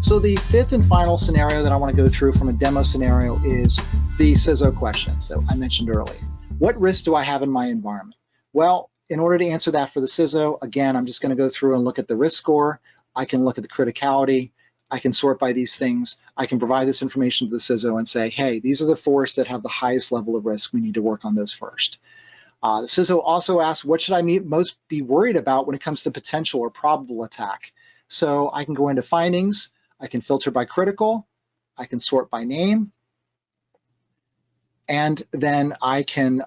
So the fifth and final scenario that I want to go through from a demo scenario is the CISO questions that I mentioned earlier. What risks do I have in my environment? Well, in order to answer that for the CISO, again, I'm just going to go through and look at the risk score. I can look at the criticality. I can sort by these things. I can provide this information to the CISO and say, hey, these are the forests that have the highest level of risk. We need to work on those first. The CISO also asks, what should I most be worried about when it comes to potential or probable attack? So I can go into findings. I can filter by critical. I can sort by name. And then I can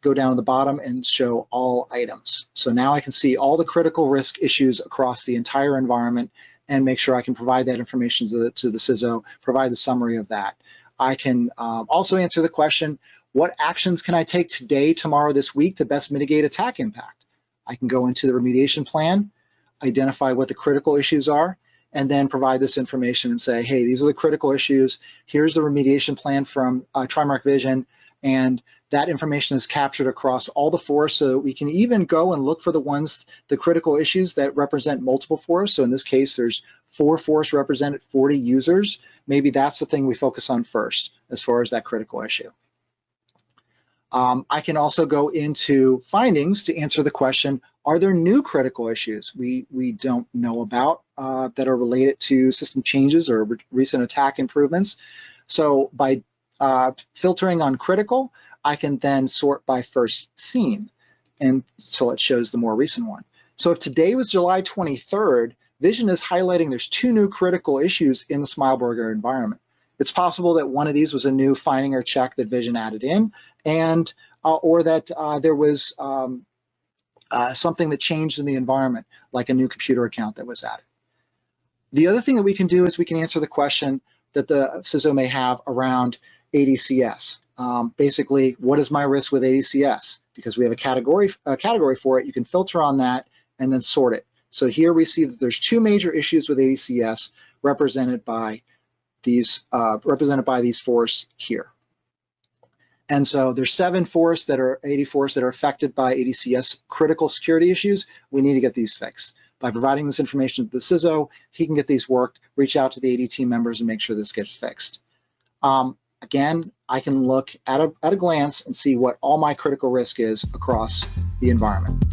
go down to the bottom and show all items. So now I can see all the critical risk issues across the entire environment and make sure I can provide that information to the CISO, provide the summary of that. I can also answer the question, what actions can I take today, tomorrow, this week to best mitigate attack impact? I can go into the remediation plan, identify what the critical issues are, and then provide this information and say, hey, these are the critical issues. Here's the remediation plan from Trimarc Vision, and that information is captured across all the forests, so we can even go and look for the critical issues that represent multiple forests. So in this case, there's 4 forests represented, 40 users. Maybe that's the thing we focus on first as far as that critical issue. I can also go into findings to answer the question, are there new critical issues we don't know about that are related to system changes or recent attack improvements? So by filtering on critical, I can then sort by first seen until it shows the more recent one. So if today was July 23rd, Vision is highlighting there's 2 new critical issues in the Smilesburger environment. It's possible that one of these was a new finding or check that Vision added in, and or that there was something that changed in the environment, like a new computer account that was added. The other thing that we can do is we can answer the question that the CISO may have around ADCS. Basically, what is my risk with ADCS? Because we have a category for it, you can filter on that and then sort it. So here we see that there's 2 major issues with ADCS represented by these forests here. And so there's 80 forests that are affected by ADCS critical security issues. We need to get these fixed. By providing this information to the CISO, he can get these worked, reach out to the AD team members and make sure this gets fixed. Again, I can look at a glance and see what all my critical risk is across the environment.